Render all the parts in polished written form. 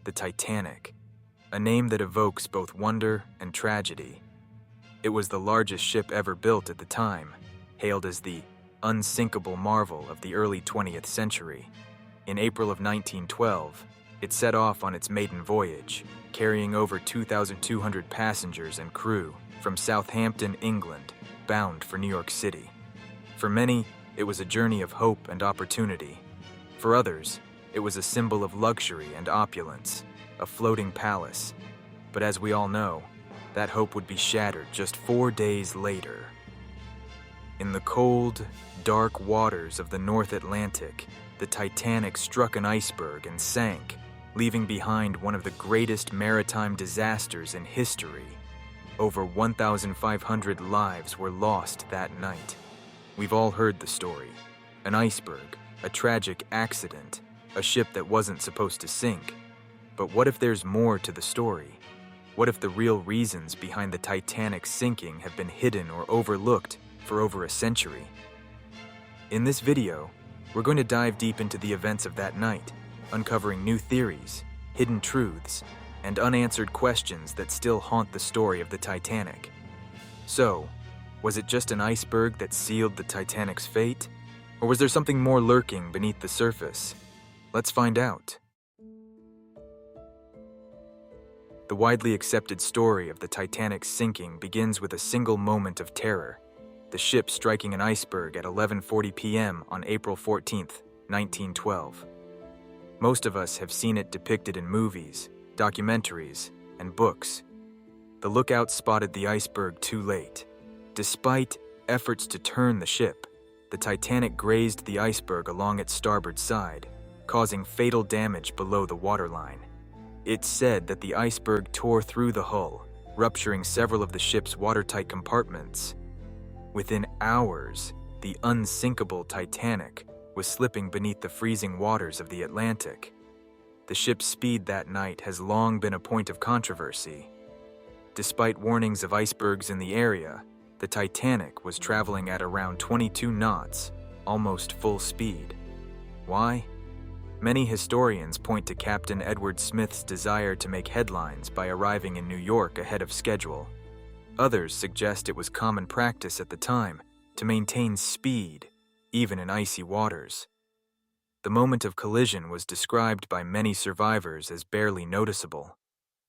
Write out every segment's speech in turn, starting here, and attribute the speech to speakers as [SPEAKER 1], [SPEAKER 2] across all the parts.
[SPEAKER 1] the Titanic, a name that evokes both wonder and tragedy. It was the largest ship ever built at the time, hailed as the unsinkable marvel of the early 20th century. In April of 1912, it set off on its maiden voyage, carrying over 2,200 passengers and crew from Southampton, England, bound for New York City. For many, it was a journey of hope and opportunity. For others, it was a symbol of luxury and opulence, a floating palace. But as we all know, that hope would be shattered just 4 days later. In the cold, dark waters of the North Atlantic, the Titanic struck an iceberg and sank, leaving behind one of the greatest maritime disasters in history. Over 1,500 lives were lost that night. We've all heard the story. An iceberg, a tragic accident, a ship that wasn't supposed to sink. But what if there's more to the story? What if the real reasons behind the Titanic's sinking have been hidden or overlooked for over a century? In this video, we're going to dive deep into the events of that night, uncovering new theories, hidden truths, and unanswered questions that still haunt the story of the Titanic. So, was it just an iceberg that sealed the Titanic's fate? Or was there something more lurking beneath the surface? Let's find out. The widely accepted story of the Titanic's sinking begins with a single moment of terror, the ship striking an iceberg at 11:40 p.m. on April 14, 1912. Most of us have seen it depicted in movies, documentaries, and books. The lookout spotted the iceberg too late. Despite efforts to turn the ship, the Titanic grazed the iceberg along its starboard side, causing fatal damage below the waterline. It's said that the iceberg tore through the hull, rupturing several of the ship's watertight compartments. Within hours, the unsinkable Titanic was slipping beneath the freezing waters of the Atlantic. The ship's speed that night has long been a point of controversy. Despite warnings of icebergs in the area, the Titanic was traveling at around 22 knots, almost full speed. Why? Many historians point to Captain Edward Smith's desire to make headlines by arriving in New York ahead of schedule. Others suggest it was common practice at the time to maintain speed, even in icy waters. The moment of collision was described by many survivors as barely noticeable.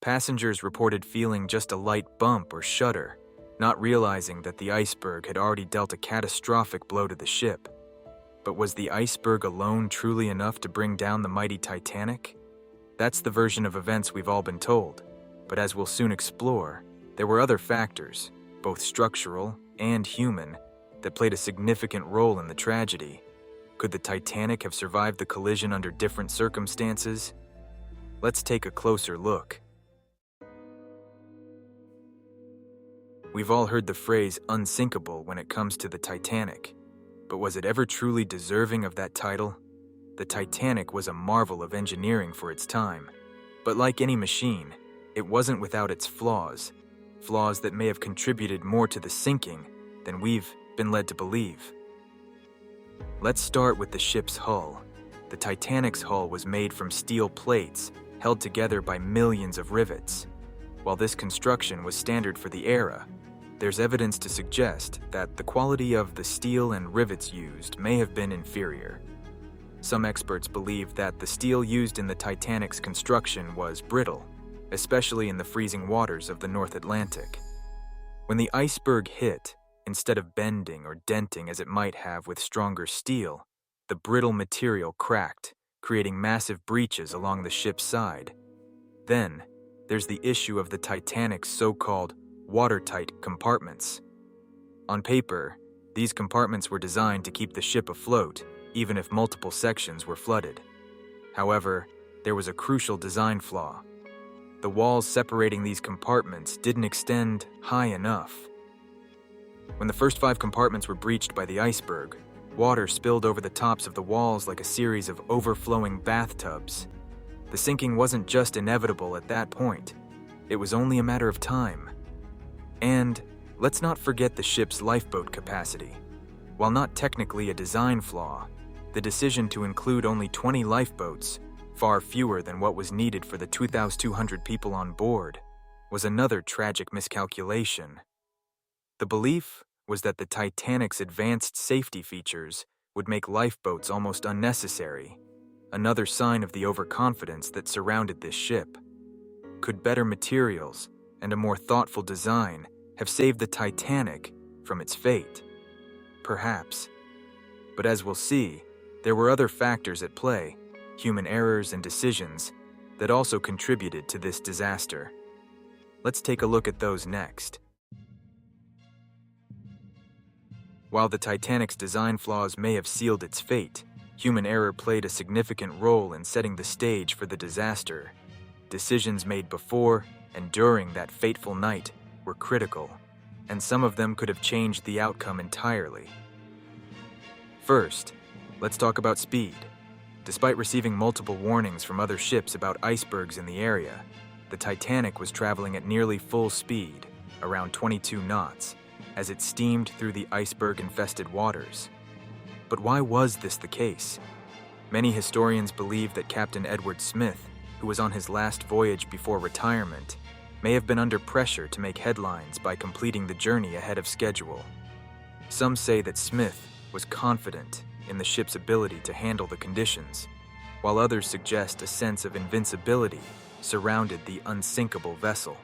[SPEAKER 1] Passengers reported feeling just a light bump or shudder, not realizing that the iceberg had already dealt a catastrophic blow to the ship. But was the iceberg alone truly enough to bring down the mighty Titanic? That's the version of events we've all been told, but as we'll soon explore, there were other factors, both structural and human, that played a significant role in the tragedy. Could the Titanic have survived the collision under different circumstances? Let's take a closer look. We've all heard the phrase unsinkable when it comes to the Titanic, but was it ever truly deserving of that title? The Titanic was a marvel of engineering for its time, but like any machine, it wasn't without its flaws that may have contributed more to the sinking than we've been led to believe. Let's start with the ship's hull. The Titanic's hull was made from steel plates held together by millions of rivets. While this construction was standard for the era, there's evidence to suggest that the quality of the steel and rivets used may have been inferior. Some experts believe that the steel used in the Titanic's construction was brittle, especially in the freezing waters of the North Atlantic. When the iceberg hit, instead of bending or denting as it might have with stronger steel, the brittle material cracked, creating massive breaches along the ship's side. Then, there's the issue of the Titanic's so-called watertight compartments. On paper, these compartments were designed to keep the ship afloat, even if multiple sections were flooded. However, there was a crucial design flaw. The walls separating these compartments didn't extend high enough. When the first 5 compartments were breached by the iceberg, water spilled over the tops of the walls like a series of overflowing bathtubs. The sinking wasn't just inevitable at that point. It was only a matter of time. And let's not forget the ship's lifeboat capacity. While not technically a design flaw, the decision to include only 20 lifeboats far fewer than what was needed for the 2,200 people on board, was another tragic miscalculation. The belief was that the Titanic's advanced safety features would make lifeboats almost unnecessary, another sign of the overconfidence that surrounded this ship. Could better materials and a more thoughtful design have saved the Titanic from its fate? Perhaps. But as we'll see, there were other factors at play, human errors and decisions, that also contributed to this disaster. Let's take a look at those next. While the Titanic's design flaws may have sealed its fate, human error played a significant role in setting the stage for the disaster. Decisions made before and during that fateful night were critical, and some of them could have changed the outcome entirely. First, let's talk about speed. Despite receiving multiple warnings from other ships about icebergs in the area, the Titanic was traveling at nearly full speed, around 22 knots, as it steamed through the iceberg-infested waters. But why was this the case? Many historians believe that Captain Edward Smith, who was on his last voyage before retirement, may have been under pressure to make headlines by completing the journey ahead of schedule. Some say that Smith was confident in the ship's ability to handle the conditions, while others suggest a sense of invincibility surrounded the unsinkable vessel.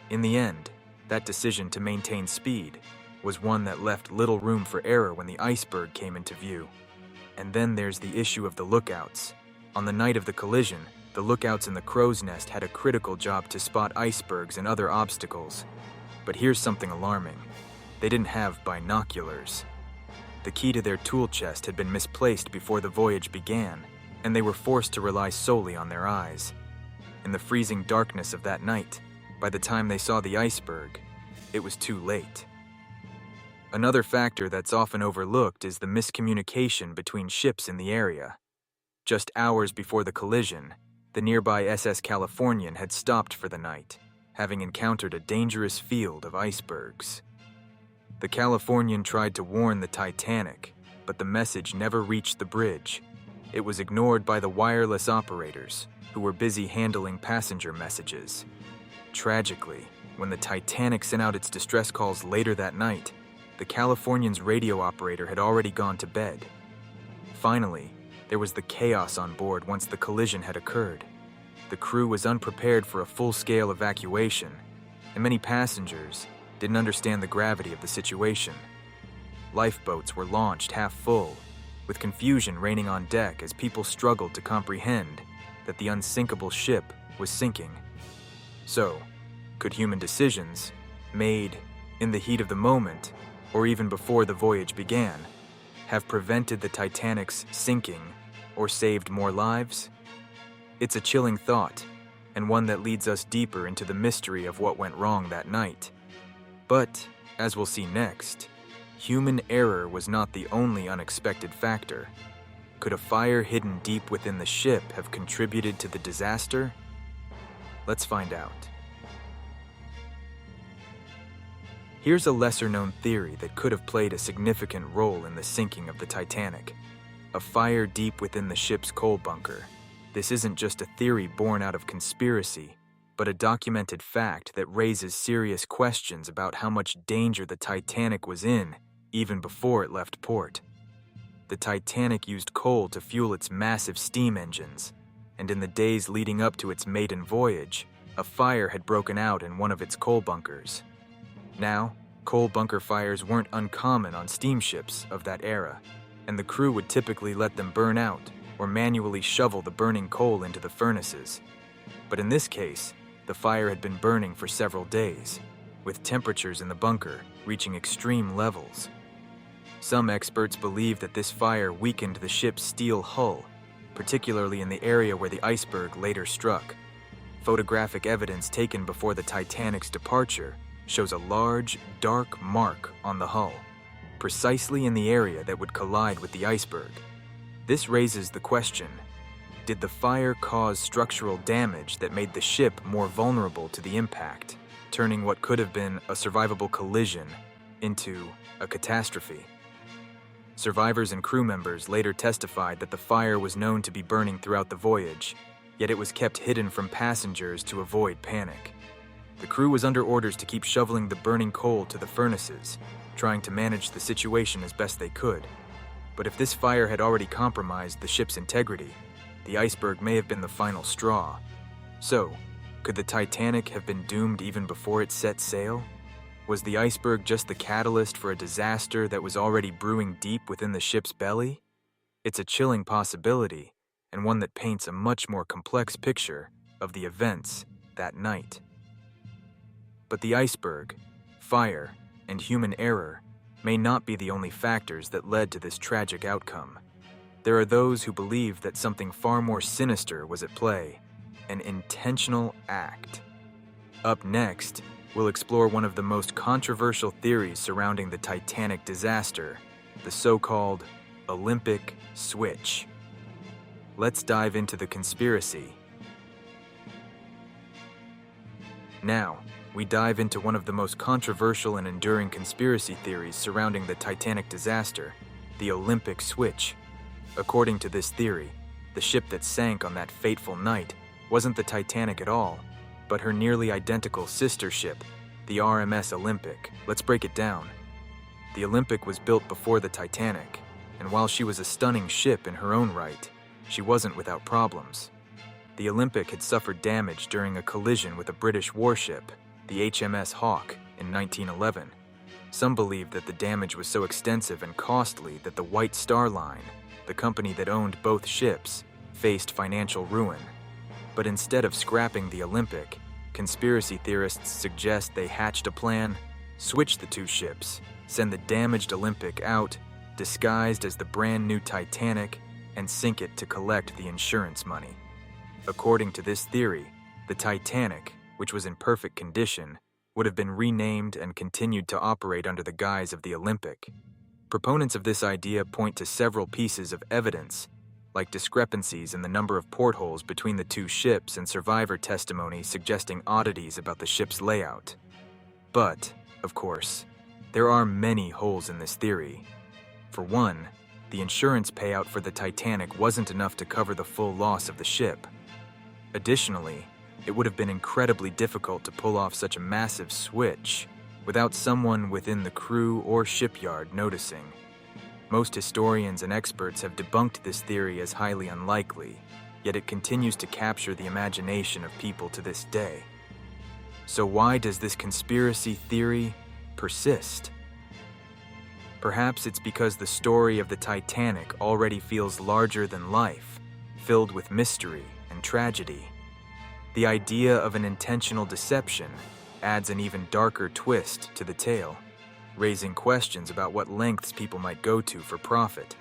[SPEAKER 1] In the end, that decision to maintain speed was one that left little room for error when the iceberg came into view. And then there's the issue of the lookouts. On the night of the collision, the lookouts in the crow's nest had a critical job to spot icebergs and other obstacles. But here's something alarming. They didn't have binoculars. The key to their tool chest had been misplaced before the voyage began, and they were forced to rely solely on their eyes. In the freezing darkness of that night, by the time they saw the iceberg, it was too late. Another factor that's often overlooked is the miscommunication between ships in the area. Just hours before the collision, the nearby SS Californian had stopped for the night, having encountered a dangerous field of icebergs. The Californian tried to warn the Titanic, but the message never reached the bridge. It was ignored by the wireless operators, who were busy handling passenger messages. Tragically, when the Titanic sent out its distress calls later that night, the Californian's radio operator had already gone to bed. Finally, there was the chaos on board once the collision had occurred. The crew was unprepared for a full-scale evacuation, and many passengers didn't understand the gravity of the situation. Lifeboats were launched half full, with confusion reigning on deck as people struggled to comprehend that the unsinkable ship was sinking. So, could human decisions, made in the heat of the moment, or even before the voyage began, have prevented the Titanic's sinking or saved more lives? It's a chilling thought, and one that leads us deeper into the mystery of what went wrong that night. But, as we'll see next, human error was not the only unexpected factor. Could a fire hidden deep within the ship have contributed to the disaster? Let's find out. Here's a lesser-known theory that could have played a significant role in the sinking of the Titanic. A fire deep within the ship's coal bunker. This isn't just a theory born out of conspiracy, but a documented fact that raises serious questions about how much danger the Titanic was in, even before it left port. The Titanic used coal to fuel its massive steam engines, and in the days leading up to its maiden voyage, a fire had broken out in one of its coal bunkers. Now, coal bunker fires weren't uncommon on steamships of that era, and the crew would typically let them burn out or manually shovel the burning coal into the furnaces. But in this case, the fire had been burning for several days, with temperatures in the bunker reaching extreme levels. Some experts believe that this fire weakened the ship's steel hull, particularly in the area where the iceberg later struck. Photographic evidence taken before the Titanic's departure shows a large, dark mark on the hull, precisely in the area that would collide with the iceberg. This raises the question, did the fire cause structural damage that made the ship more vulnerable to the impact, turning what could have been a survivable collision into a catastrophe? Survivors and crew members later testified that the fire was known to be burning throughout the voyage, yet it was kept hidden from passengers to avoid panic. The crew was under orders to keep shoveling the burning coal to the furnaces, trying to manage the situation as best they could. But if this fire had already compromised the ship's integrity, the iceberg may have been the final straw. So, could the Titanic have been doomed even before it set sail? Was the iceberg just the catalyst for a disaster that was already brewing deep within the ship's belly? It's a chilling possibility, and one that paints a much more complex picture of the events that night. But the iceberg, fire, and human error may not be the only factors that led to this tragic outcome. There are those who believe that something far more sinister was at play, an intentional act. Up next, we'll explore one of the most controversial theories surrounding the Titanic disaster, the so-called Olympic switch. Let's dive into the conspiracy. Now, we dive into one of the most controversial and enduring conspiracy theories surrounding the Titanic disaster, the Olympic switch. According to this theory, the ship that sank on that fateful night wasn't the Titanic at all, but her nearly identical sister ship, the RMS Olympic. Let's break it down. The Olympic was built before the Titanic, and while she was a stunning ship in her own right, she wasn't without problems. The Olympic had suffered damage during a collision with a British warship, the HMS Hawke, in 1911. Some believe that the damage was so extensive and costly that the White Star Line, the company that owned both ships, faced financial ruin. But instead of scrapping the Olympic, conspiracy theorists suggest they hatched a plan, switch the two ships, send the damaged Olympic out, disguised as the brand new Titanic, and sink it to collect the insurance money. According to this theory, the Titanic, which was in perfect condition, would have been renamed and continued to operate under the guise of the Olympic. Proponents of this idea point to several pieces of evidence, like discrepancies in the number of portholes between the two ships and survivor testimony suggesting oddities about the ship's layout. But, of course, there are many holes in this theory. For one, the insurance payout for the Titanic wasn't enough to cover the full loss of the ship. Additionally, it would have been incredibly difficult to pull off such a massive switch without someone within the crew or shipyard noticing. Most historians and experts have debunked this theory as highly unlikely, yet it continues to capture the imagination of people to this day. So why does this conspiracy theory persist? Perhaps it's because the story of the Titanic already feels larger than life, filled with mystery and tragedy. The idea of an intentional deception adds an even darker twist to the tale, raising questions about what lengths people might go to for profit.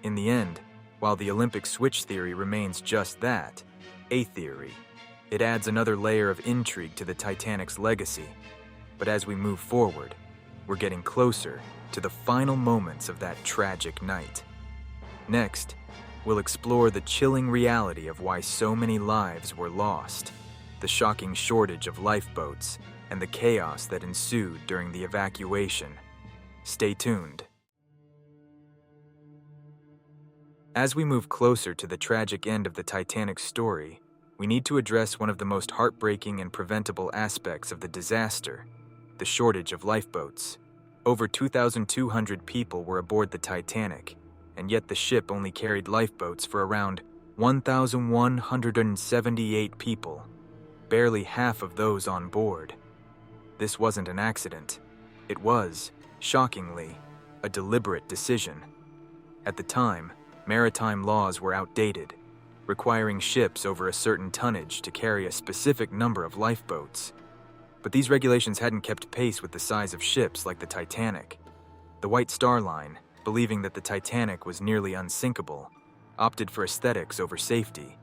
[SPEAKER 1] In the end, while the Olympic switch theory remains just that, a theory, it adds another layer of intrigue to the Titanic's legacy. But as we move forward, we're getting closer to the final moments of that tragic night. Next, we'll explore the chilling reality of why so many lives were lost, the shocking shortage of lifeboats, and the chaos that ensued during the evacuation. Stay tuned. As we move closer to the tragic end of the Titanic's story, we need to address one of the most heartbreaking and preventable aspects of the disaster, the shortage of lifeboats. Over 2,200 people were aboard the Titanic, and yet the ship only carried lifeboats for around 1,178 people, barely half of those on board. This wasn't an accident. It was, shockingly, a deliberate decision. At the time, maritime laws were outdated, requiring ships over a certain tonnage to carry a specific number of lifeboats. But these regulations hadn't kept pace with the size of ships like the Titanic. The White Star Line, believing that the Titanic was nearly unsinkable, opted for aesthetics over safety.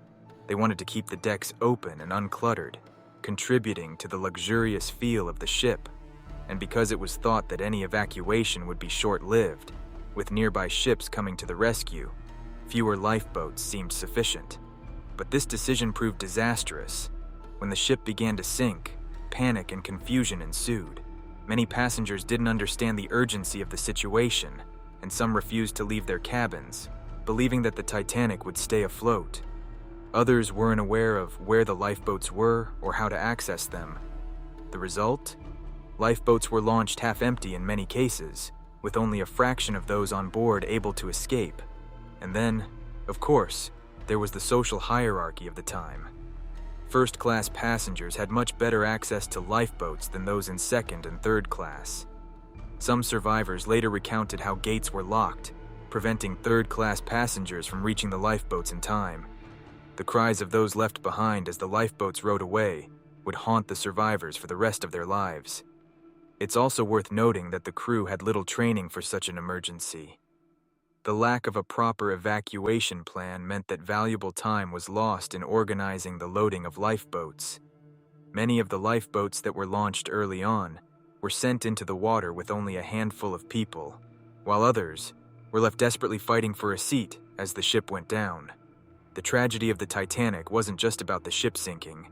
[SPEAKER 1] They wanted to keep the decks open and uncluttered, contributing to the luxurious feel of the ship. And because it was thought that any evacuation would be short-lived, with nearby ships coming to the rescue, fewer lifeboats seemed sufficient. But this decision proved disastrous. When the ship began to sink, panic and confusion ensued. Many passengers didn't understand the urgency of the situation, and some refused to leave their cabins, believing that the Titanic would stay afloat. Others weren't aware of where the lifeboats were or how to access them. The result? Lifeboats were launched half-empty in many cases, with only a fraction of those on board able to escape. And then, of course, there was the social hierarchy of the time. First-class passengers had much better access to lifeboats than those in second and third class. Some survivors later recounted how gates were locked, preventing third-class passengers from reaching the lifeboats in time. The cries of those left behind as the lifeboats rowed away would haunt the survivors for the rest of their lives. It's also worth noting that the crew had little training for such an emergency. The lack of a proper evacuation plan meant that valuable time was lost in organizing the loading of lifeboats. Many of the lifeboats that were launched early on were sent into the water with only a handful of people, while others were left desperately fighting for a seat as the ship went down. The tragedy of the Titanic wasn't just about the ship sinking.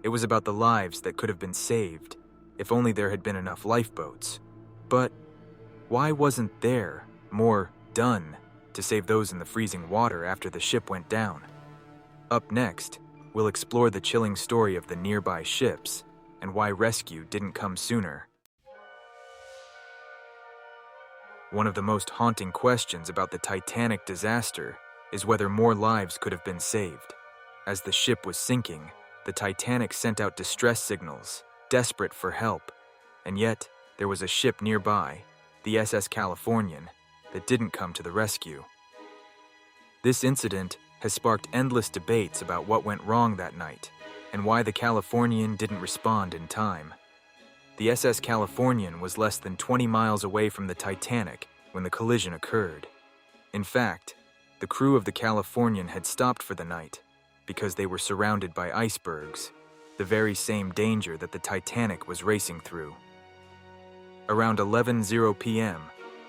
[SPEAKER 1] It was about the lives that could have been saved, if only there had been enough lifeboats. But why wasn't there more done to save those in the freezing water after the ship went down? Up next, we'll explore the chilling story of the nearby ships and why rescue didn't come sooner. One of the most haunting questions about the Titanic disaster is whether more lives could have been saved. As the ship was sinking, the Titanic sent out distress signals, desperate for help. And yet, there was a ship nearby, the SS Californian, that didn't come to the rescue. This incident has sparked endless debates about what went wrong that night and why the Californian didn't respond in time. The SS Californian was less than 20 miles away from the Titanic when the collision occurred. In fact, the crew of the Californian had stopped for the night because they were surrounded by icebergs, the very same danger that the Titanic was racing through. Around 11:00 p.m.,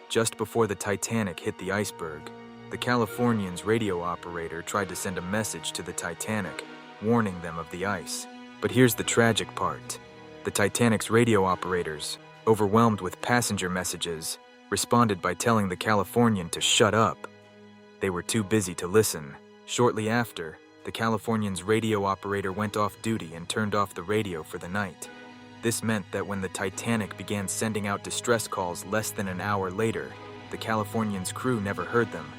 [SPEAKER 1] just before the Titanic hit the iceberg, the Californian's radio operator tried to send a message to the Titanic, warning them of the ice. But here's the tragic part. The Titanic's radio operators, overwhelmed with passenger messages, responded by telling the Californian to shut up. They were too busy to listen. Shortly after, the Californian's radio operator went off duty and turned off the radio for the night. This meant that when the Titanic began sending out distress calls less than an hour later, the Californian's crew never heard them.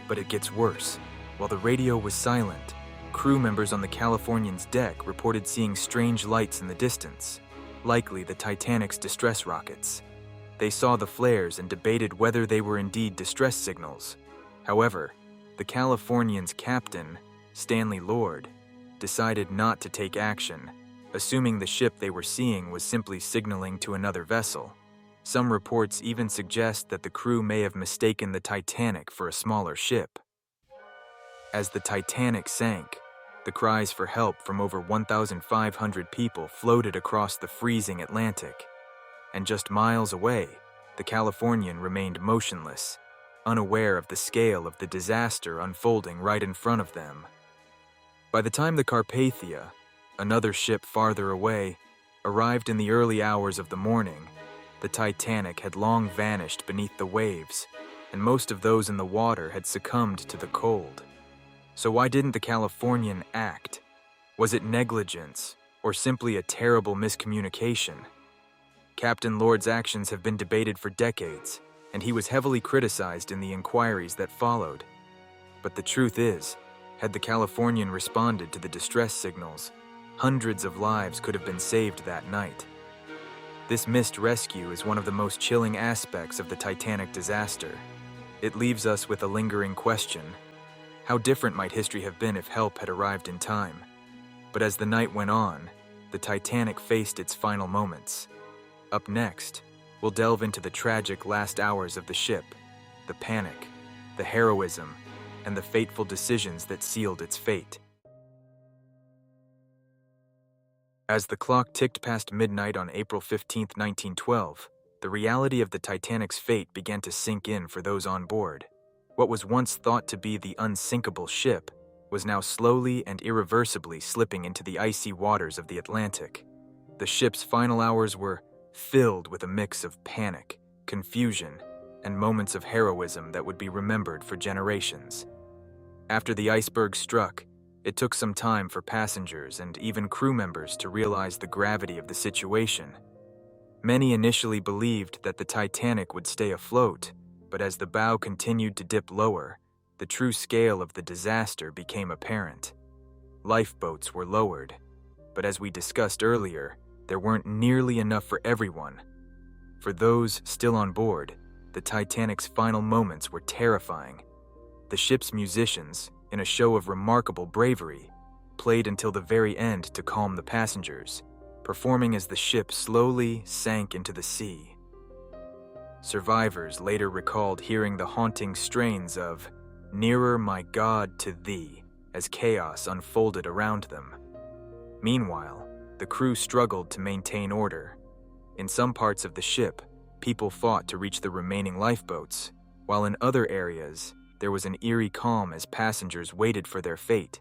[SPEAKER 1] But it gets worse. While the radio was silent, crew members on the Californian's deck reported seeing strange lights in the distance, likely the Titanic's distress rockets. They saw the flares and debated whether they were indeed distress signals. However, the Californian's captain, Stanley Lord, decided not to take action, assuming the ship they were seeing was simply signaling to another vessel. Some reports even suggest that the crew may have mistaken the Titanic for a smaller ship. As the Titanic sank, the cries for help from over 1,500 people floated across the freezing Atlantic. And just miles away, the Californian remained motionless, unaware of the scale of the disaster unfolding right in front of them. By the time the Carpathia, another ship farther away, arrived in the early hours of the morning, the Titanic had long vanished beneath the waves, and most of those in the water had succumbed to the cold. So why didn't the Californian act? Was it negligence, or simply a terrible miscommunication? Captain Lord's actions have been debated for decades, and he was heavily criticized in the inquiries that followed. But the truth is, had the Californian responded to the distress signals, hundreds of lives could have been saved that night. This missed rescue is one of the most chilling aspects of the Titanic disaster. It leaves us with a lingering question. How different might history have been if help had arrived in time? But as the night went on, the Titanic faced its final moments. Up next, we'll delve into the tragic last hours of the ship, the panic, the heroism, and the fateful decisions that sealed its fate. As the clock ticked past midnight on April 15, 1912, the reality of the Titanic's fate began to sink in for those on board. What was once thought to be the unsinkable ship was now slowly and irreversibly slipping into the icy waters of the Atlantic. The ship's final hours were filled with a mix of panic, confusion, and moments of heroism that would be remembered for generations. After the iceberg struck, it took some time for passengers and even crew members to realize the gravity of the situation. Many initially believed that the Titanic would stay afloat, but as the bow continued to dip lower, the true scale of the disaster became apparent. Lifeboats were lowered, but as we discussed earlier, there weren't nearly enough for everyone. For those still on board, the Titanic's final moments were terrifying. The ship's musicians, in a show of remarkable bravery, played until the very end to calm the passengers, performing as the ship slowly sank into the sea. Survivors later recalled hearing the haunting strains of "Nearer, My God, to Thee" as chaos unfolded around them. Meanwhile, the crew struggled to maintain order. In some parts of the ship, people fought to reach the remaining lifeboats, while in other areas, there was an eerie calm as passengers waited for their fate.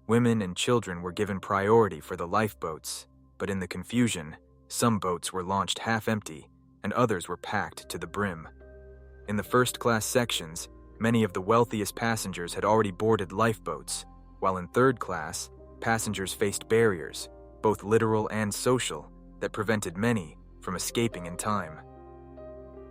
[SPEAKER 1] Women and children were given priority for the lifeboats, but in the confusion, some boats were launched half-empty and others were packed to the brim. In the first-class sections, many of the wealthiest passengers had already boarded lifeboats, while in third class, passengers faced barriers, both literal and social, that prevented many from escaping in time.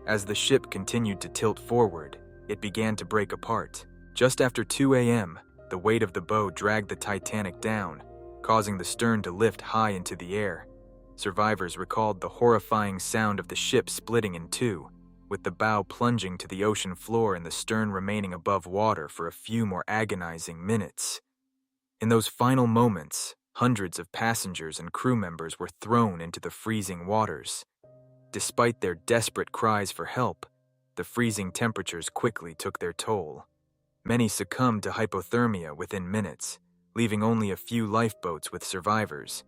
[SPEAKER 1] As the ship continued to tilt forward, it began to break apart. Just after 2 a.m., the weight of the bow dragged the Titanic down, causing the stern to lift high into the air. Survivors recalled the horrifying sound of the ship splitting in two, with the bow plunging to the ocean floor and the stern remaining above water for a few more agonizing minutes. In those final moments, hundreds of passengers and crew members were thrown into the freezing waters. Despite their desperate cries for help, the freezing temperatures quickly took their toll. Many succumbed to hypothermia within minutes, leaving only a few lifeboats with survivors.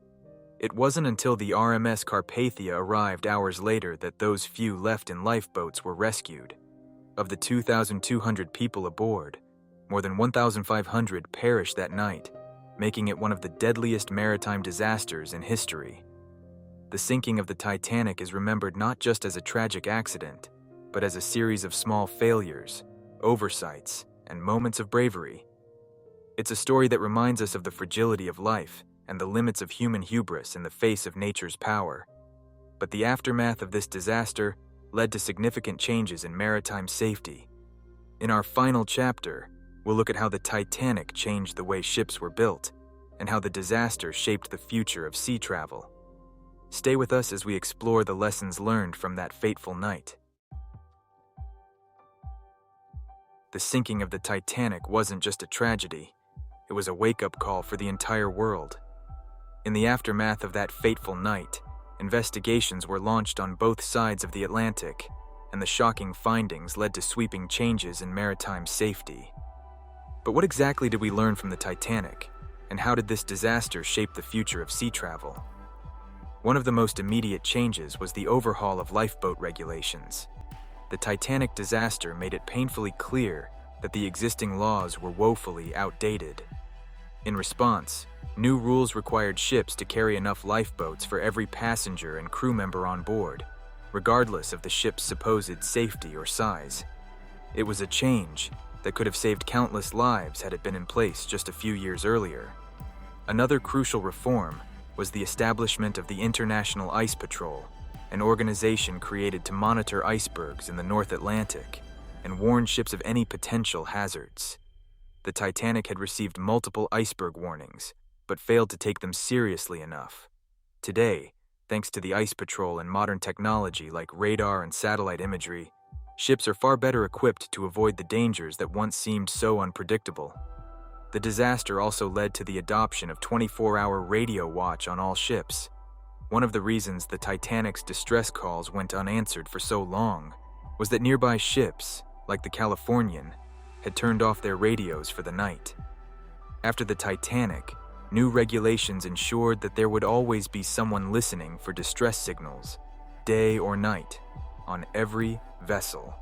[SPEAKER 1] It wasn't until the RMS Carpathia arrived hours later that those few left in lifeboats were rescued. Of the 2,200 people aboard, more than 1,500 perished that night, making it one of the deadliest maritime disasters in history. The sinking of the Titanic is remembered not just as a tragic accident, but as a series of small failures, oversights, and moments of bravery. It's a story that reminds us of the fragility of life and the limits of human hubris in the face of nature's power. But the aftermath of this disaster led to significant changes in maritime safety. In our final chapter, we'll look at how the Titanic changed the way ships were built and how the disaster shaped the future of sea travel. Stay with us as we explore the lessons learned from that fateful night. The sinking of the Titanic wasn't just a tragedy, it was a wake-up call for the entire world. In the aftermath of that fateful night, investigations were launched on both sides of the Atlantic, and the shocking findings led to sweeping changes in maritime safety. But what exactly did we learn from the Titanic, and how did this disaster shape the future of sea travel? One of the most immediate changes was the overhaul of lifeboat regulations. The Titanic disaster made it painfully clear that the existing laws were woefully outdated. In response, new rules required ships to carry enough lifeboats for every passenger and crew member on board, regardless of the ship's supposed safety or size. It was a change that could have saved countless lives had it been in place just a few years earlier. Another crucial reform was the establishment of the International Ice Patrol, an organization created to monitor icebergs in the North Atlantic and warn ships of any potential hazards. The Titanic had received multiple iceberg warnings, but failed to take them seriously enough. Today, thanks to the Ice Patrol and modern technology like radar and satellite imagery, ships are far better equipped to avoid the dangers that once seemed so unpredictable. The disaster also led to the adoption of 24-hour radio watch on all ships. One of the reasons the Titanic's distress calls went unanswered for so long was that nearby ships, like the Californian, had turned off their radios for the night. After the Titanic, new regulations ensured that there would always be someone listening for distress signals, day or night, on every vessel.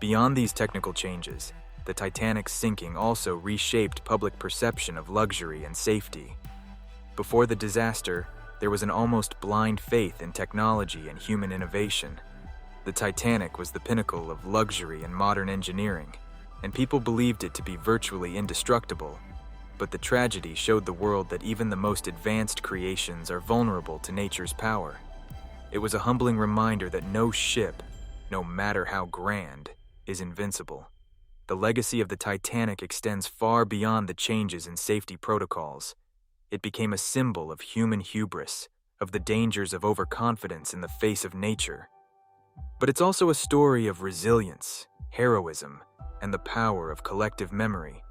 [SPEAKER 1] Beyond these technical changes, the Titanic's sinking also reshaped public perception of luxury and safety. Before the disaster, there was an almost blind faith in technology and human innovation. The Titanic was the pinnacle of luxury and modern engineering, and people believed it to be virtually indestructible. But the tragedy showed the world that even the most advanced creations are vulnerable to nature's power. It was a humbling reminder that no ship, no matter how grand, is invincible. The legacy of the Titanic extends far beyond the changes in safety protocols. It became a symbol of human hubris, of the dangers of overconfidence in the face of nature. But it's also a story of resilience, heroism, and the power of collective memory.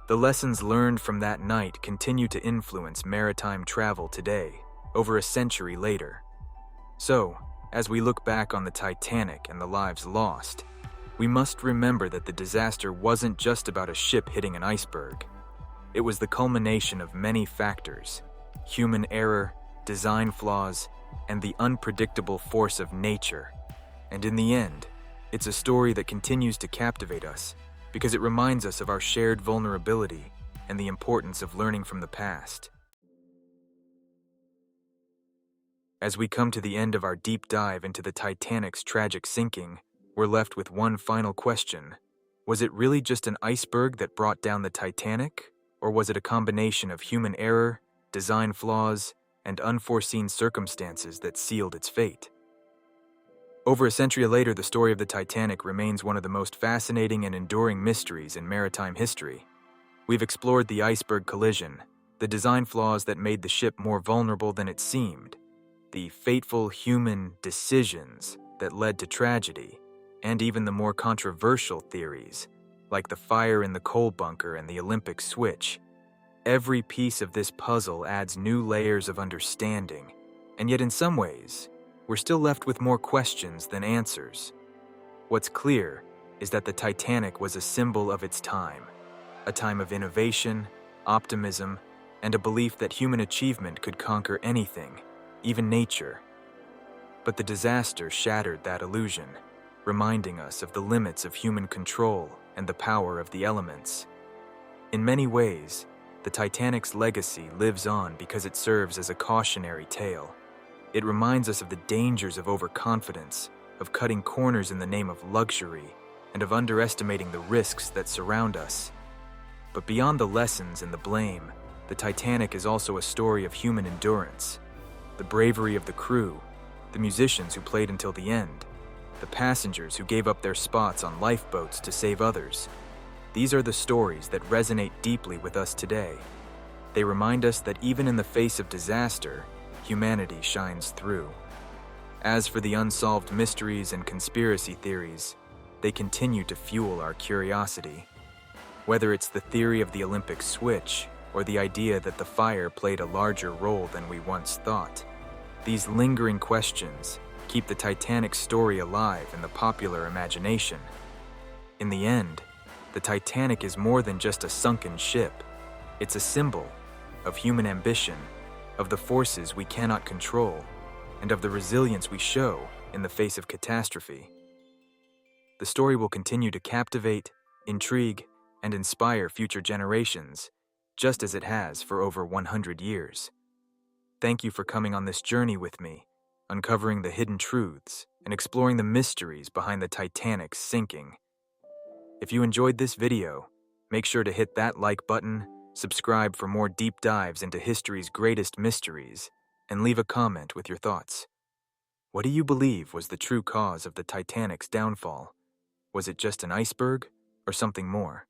[SPEAKER 1] The lessons learned from that night continue to influence maritime travel today, over a century later. So, as we look back on the Titanic and the lives lost, we must remember that the disaster wasn't just about a ship hitting an iceberg. It was the culmination of many factors: human error, design flaws, and the unpredictable force of nature. And in the end, it's a story that continues to captivate us because it reminds us of our shared vulnerability and the importance of learning from the past. As we come to the end of our deep dive into the Titanic's tragic sinking, we're left with one final question. Was it really just an iceberg that brought down the Titanic, or was it a combination of human error, design flaws, and unforeseen circumstances that sealed its fate? Over a century later, the story of the Titanic remains one of the most fascinating and enduring mysteries in maritime history. We've explored the iceberg collision, the design flaws that made the ship more vulnerable than it seemed, the fateful human decisions that led to tragedy, and even the more controversial theories, like the fire in the coal bunker and the Olympic switch. Every piece of this puzzle adds new layers of understanding, and yet in some ways, we're still left with more questions than answers. What's clear is that the Titanic was a symbol of its time, a time of innovation, optimism, and a belief that human achievement could conquer anything, even nature. But the disaster shattered that illusion, reminding us of the limits of human control and the power of the elements. In many ways, the Titanic's legacy lives on because it serves as a cautionary tale. It reminds us of the dangers of overconfidence, of cutting corners in the name of luxury, and of underestimating the risks that surround us. But beyond the lessons and the blame, the Titanic is also a story of human endurance. The bravery of the crew, the musicians who played until the end, the passengers who gave up their spots on lifeboats to save others. These are the stories that resonate deeply with us today. They remind us that even in the face of disaster, humanity shines through. As for the unsolved mysteries and conspiracy theories, they continue to fuel our curiosity. Whether it's the theory of the Olympic switch or the idea that the fire played a larger role than we once thought, these lingering questions keep the Titanic story alive in the popular imagination. In the end, the Titanic is more than just a sunken ship. It's a symbol of human ambition, of the forces we cannot control, and of the resilience we show in the face of catastrophe. The story will continue to captivate, intrigue, and inspire future generations, just as it has for over 100 years. Thank you for coming on this journey with me, uncovering the hidden truths and exploring the mysteries behind the Titanic's sinking. If you enjoyed this video, make sure to hit that like button, subscribe for more deep dives into history's greatest mysteries, and leave a comment with your thoughts. What do you believe was the true cause of the Titanic's downfall? Was it just an iceberg or something more?